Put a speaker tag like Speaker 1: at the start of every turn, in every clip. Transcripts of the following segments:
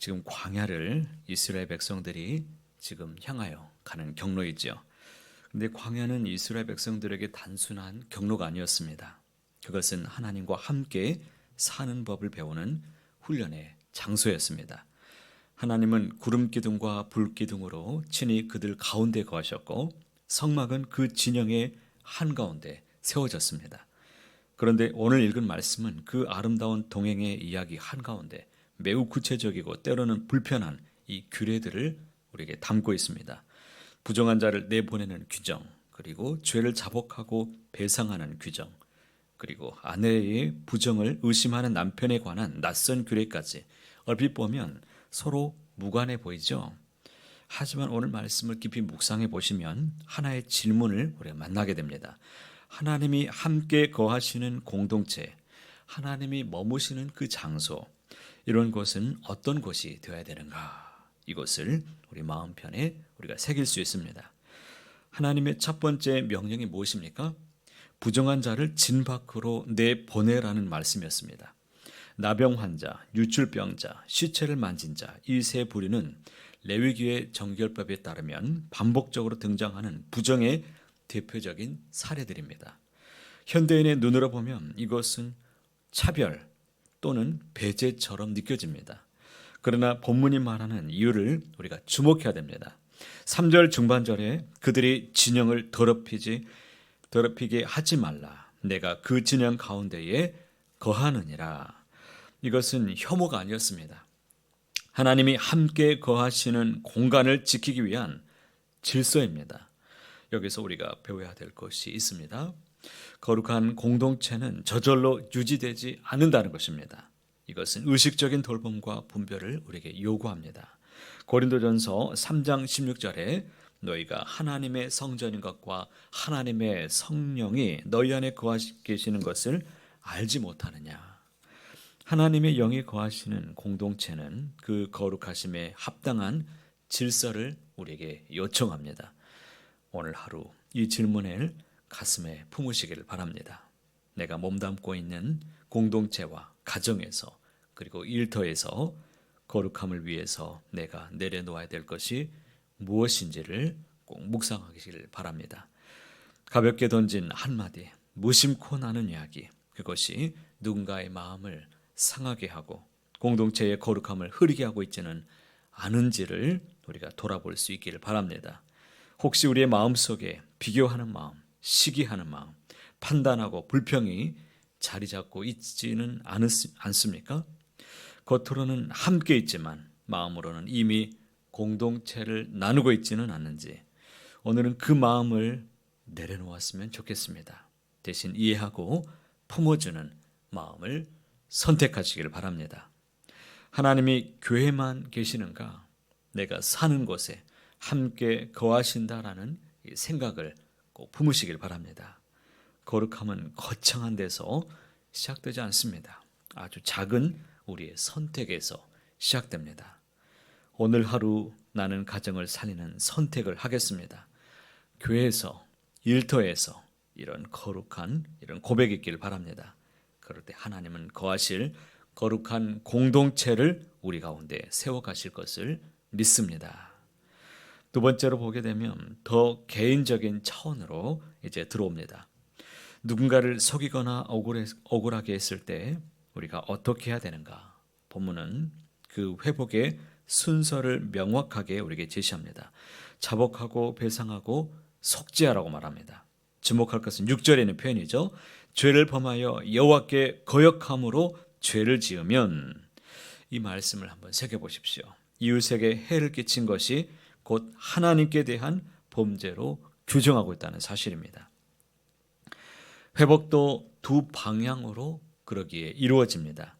Speaker 1: 지금 광야를 이스라엘 백성들이 지금 향하여 가는 경로이지요. 근데 광야는 이스라엘 백성들에게 단순한 경로가 아니었습니다. 그것은 하나님과 함께 사는 법을 배우는 훈련의 장소였습니다. 하나님은 구름 기둥과 불 기둥으로 친히 그들 가운데 거하셨고 성막은 그 진영의 한가운데 세워졌습니다. 그런데 오늘 읽은 말씀은 그 아름다운 동행의 이야기 한가운데 매우 구체적이고 때로는 불편한 이 규례들을 우리에게 담고 있습니다. 부정한 자를 내보내는 규정, 그리고 죄를 자복하고 배상하는 규정, 그리고 아내의 부정을 의심하는 남편에 관한 낯선 규례까지 얼핏 보면 서로 무관해 보이죠. 하지만 오늘 말씀을 깊이 묵상해 보시면 하나의 질문을 우리가 만나게 됩니다. 하나님이 함께 거하시는 공동체, 하나님이 머무시는 그 장소, 이런 곳은 어떤 곳이 되어야 되는가? 이것을 우리 마음편에 우리가 새길 수 있습니다. 하나님의 첫 번째 명령이 무엇입니까? 부정한 자를 진 밖으로 내보내라는 말씀이었습니다. 나병 환자, 유출병자, 시체를 만진 자, 이 세 부류는 레위기의 정결법에 따르면 반복적으로 등장하는 부정의 대표적인 사례들입니다. 현대인의 눈으로 보면 이것은 차별 또는 배제처럼 느껴집니다. 그러나 본문이 말하는 이유를 우리가 주목해야 됩니다. 3절 중반절에 그들이 진영을 더럽히게 하지 말라. 내가 그 진영 가운데에 거하느니라. 이것은 혐오가 아니었습니다. 하나님이 함께 거하시는 공간을 지키기 위한 질서입니다. 여기서 우리가 배워야 될 것이 있습니다. 거룩한 공동체는 저절로 유지되지 않는다는 것입니다. 이것은 의식적인 돌봄과 분별을 우리에게 요구합니다. 고린도전서 3장 16절에 너희가 하나님의 성전인 것과 하나님의 성령이 너희 안에 거하시는 것을 알지 못하느냐. 하나님의 영이 거하시는 공동체는 그 거룩하심에 합당한 질서를 우리에게 요청합니다. 오늘 하루 이 질문을 가슴에 품으시기를 바랍니다. 내가 몸담고 있는 공동체와 가정에서 그리고 일터에서 거룩함을 위해서 내가 내려놓아야 될 것이 무엇인지를 꼭 묵상하시길 바랍니다. 가볍게 던진 한마디, 무심코 나눈 이야기, 그것이 누군가의 마음을 상하게 하고 공동체의 거룩함을 흐리게 하고 있지는 않은지를 우리가 돌아볼 수 있기를 바랍니다. 혹시 우리의 마음속에 비교하는 마음, 시기하는 마음, 판단하고 불평이 자리 잡고 있지는 않습니까? 겉으로는 함께 있지만 마음으로는 이미 공동체를 나누고 있지는 않는지 오늘은 그 마음을 내려놓았으면 좋겠습니다. 대신 이해하고 품어주는 마음을 선택하시길 바랍니다. 하나님이 교회만 계시는가? 내가 사는 곳에 함께 거하신다라는 생각을 꼭 품으시길 바랍니다. 거룩함은 거창한 데서 시작되지 않습니다. 아주 작은 우리의 선택에서 시작됩니다. 오늘 하루 나는 가정을 살리는 선택을 하겠습니다. 교회에서, 일터에서 이런 거룩한 이런 고백이 있길 바랍니다. 그럴 때 하나님은 거하실 거룩한 공동체를 우리 가운데 세워가실 것을 믿습니다. 두 번째로 보게 되면 더 개인적인 차원으로 이제 들어옵니다. 누군가를 속이거나 억울하게 했을 때 우리가 어떻게 해야 되는가? 본문은 그 회복의 순서를 명확하게 우리에게 제시합니다. 자복하고 배상하고 속죄하라고 말합니다. 주목할 것은 6절에 있는 표현이죠. 죄를 범하여 여호와께 거역함으로 죄를 지으면, 이 말씀을 한번 새겨보십시오. 이웃에게 해를 끼친 것이 곧 하나님께 대한 범죄로 규정하고 있다는 사실입니다. 회복도 두 방향으로 그러기에 이루어집니다.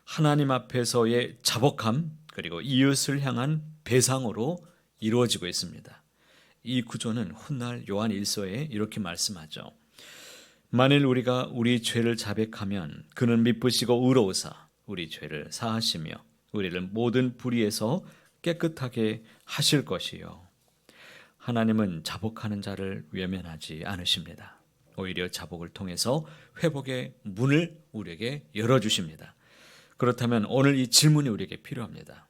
Speaker 1: 하나님 앞에서의 자복함 그리고 이웃을 향한 배상으로 이루어지고 있습니다. 이 구조는 훗날 요한 1서에 이렇게 말씀하죠. 만일 우리가 우리 죄를 자백하면 그는 미쁘시고 의로우사 우리 죄를 사하시며 우리를 모든 불의에서 깨끗하게 하실 것이요. 하나님은 자복하는 자를 외면하지 않으십니다. 오히려 자복을 통해서 회복의 문을 우리에게 열어주십니다. 그렇다면 오늘 이 질문이 우리에게 필요합니다.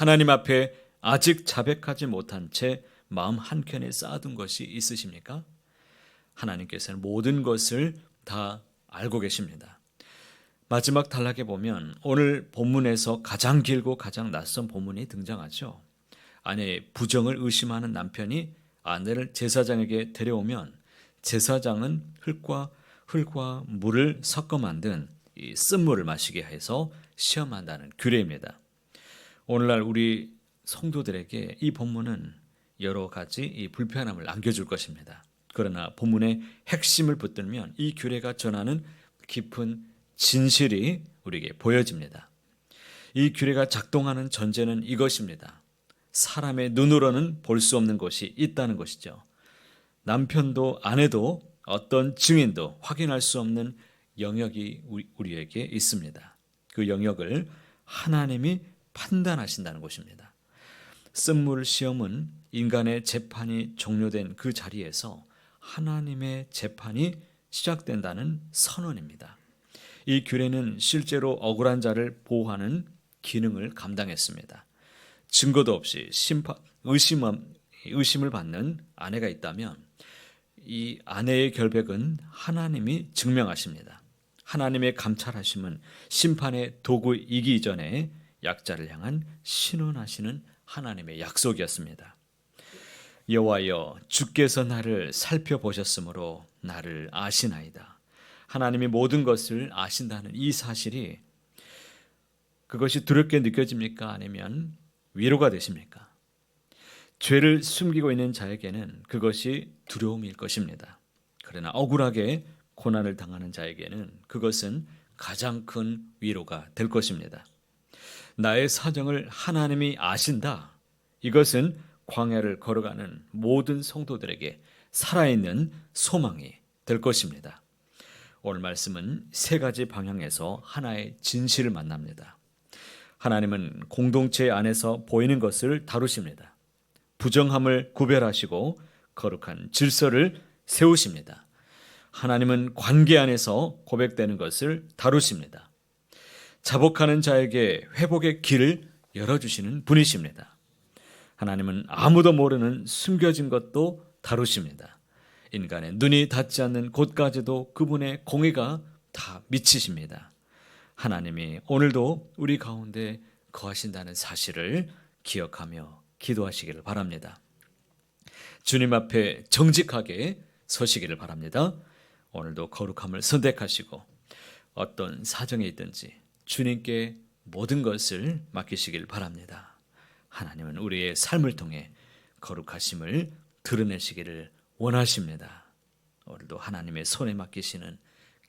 Speaker 1: 하나님 앞에 아직 자백하지 못한 채 마음 한켠에 쌓아둔 것이 있으십니까? 하나님께서는 모든 것을 다 알고 계십니다. 마지막 단락에 보면 오늘 본문에서 가장 길고 가장 낯선 본문이 등장하죠. 아내의 부정을 의심하는 남편이 아내를 제사장에게 데려오면 제사장은 흙과 물을 섞어 만든 이 쓴물을 마시게 해서 시험한다는 규례입니다. 오늘날 우리 성도들에게 이 본문은 여러 가지 이 불편함을 안겨줄 것입니다. 그러나 본문의 핵심을 붙들면 이 규례가 전하는 깊은 진실이 우리에게 보여집니다. 이 규례가 작동하는 전제는 이것입니다. 사람의 눈으로는 볼 수 없는 것이 있다는 것이죠. 남편도 아내도 어떤 증인도 확인할 수 없는 영역이 우리에게 있습니다. 그 영역을 하나님이 판단하신다는 것입니다. 쓴물 시험은 인간의 재판이 종료된 그 자리에서 하나님의 재판이 시작된다는 선언입니다. 이 규례는 실제로 억울한 자를 보호하는 기능을 감당했습니다. 증거도 없이 의심을 받는 아내가 있다면 이 아내의 결백은 하나님이 증명하십니다. 하나님의 감찰하심은 심판의 도구이기 전에 약자를 향한 신원하시는 하나님의 약속이었습니다. 여호와여, 주께서 나를 살펴보셨으므로 나를 아시나이다. 하나님이 모든 것을 아신다는 이 사실이 그것이 두렵게 느껴집니까? 아니면 위로가 되십니까? 죄를 숨기고 있는 자에게는 그것이 두려움일 것입니다. 그러나 억울하게 고난을 당하는 자에게는 그것은 가장 큰 위로가 될 것입니다. 나의 사정을 하나님이 아신다. 이것은 광야를 걸어가는 모든 성도들에게 살아있는 소망이 될 것입니다. 오늘 말씀은 세 가지 방향에서 하나의 진실을 만납니다. 하나님은 공동체 안에서 보이는 것을 다루십니다. 부정함을 구별하시고 거룩한 질서를 세우십니다. 하나님은 관계 안에서 고백되는 것을 다루십니다. 자복하는 자에게 회복의 길을 열어주시는 분이십니다. 하나님은 아무도 모르는 숨겨진 것도 다루십니다. 인간의 눈이 닿지 않는 곳까지도 그분의 공의가 다 미치십니다. 하나님이 오늘도 우리 가운데 거하신다는 사실을 기억하며 기도하시기를 바랍니다. 주님 앞에 정직하게 서시기를 바랍니다. 오늘도 거룩함을 선택하시고 어떤 사정에 있든지 주님께 모든 것을 맡기시길 바랍니다. 하나님은 우리의 삶을 통해 거룩하심을 드러내시기를 원하십니다. 오늘도 하나님의 손에 맡기시는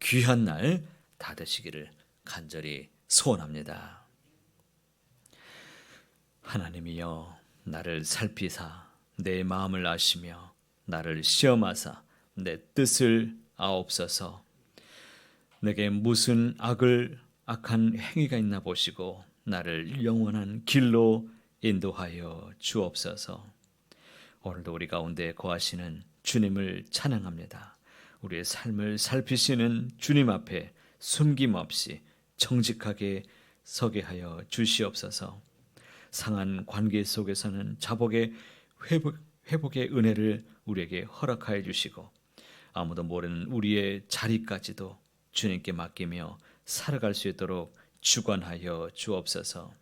Speaker 1: 귀한 날 다 되시기를 간절히 소원합니다. 하나님이여, 나를 살피사 내 마음을 아시며 나를 시험하사 내 뜻을 아옵소서. 내게 무슨 악한 행위가 있나 보시고 나를 영원한 길로 인도하여 주옵소서. 오늘도 우리 가운데 거하시는 주님을 찬양합니다. 우리의 삶을 살피시는 주님 앞에 숨김없이 정직하게 서게 하여 주시옵소서. 상한 관계 속에서는 자복의 회복의 은혜를 우리에게 허락하여 주시고 아무도 모르는 우리의 자리까지도 주님께 맡기며 살아갈 수 있도록 주관하여 주옵소서.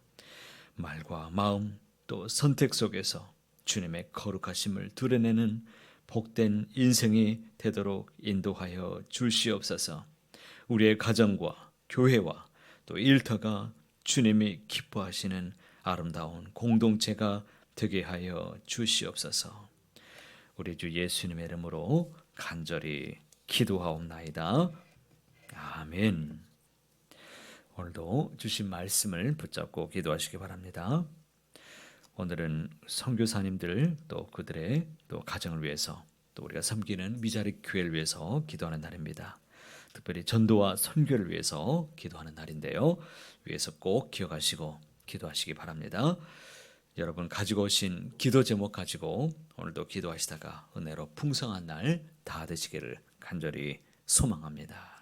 Speaker 1: 말과 마음 또 선택 속에서 주님의 거룩하심을 드러내는 복된 인생이 되도록 인도하여 주시옵소서. 우리의 가정과 교회와 또 일터가 주님이 기뻐하시는 아름다운 공동체가 되게 하여 주시옵소서. 우리 주 예수님의 이름으로 간절히 기도하옵나이다. 아멘. 오늘도 주신 말씀을 붙잡고 기도하시기 바랍니다. 오늘은 선교사님들 또 그들의 또 가정을 위해서 또 우리가 섬기는 미자립 교회를 위해서 기도하는 날입니다. 특별히 전도와 선교를 위해서 기도하는 날인데요. 위해서 꼭 기억하시고 기도하시기 바랍니다. 여러분 가지고 오신 기도 제목 가지고 오늘도 기도하시다가 은혜로 풍성한 날 다 되시기를 간절히 소망합니다.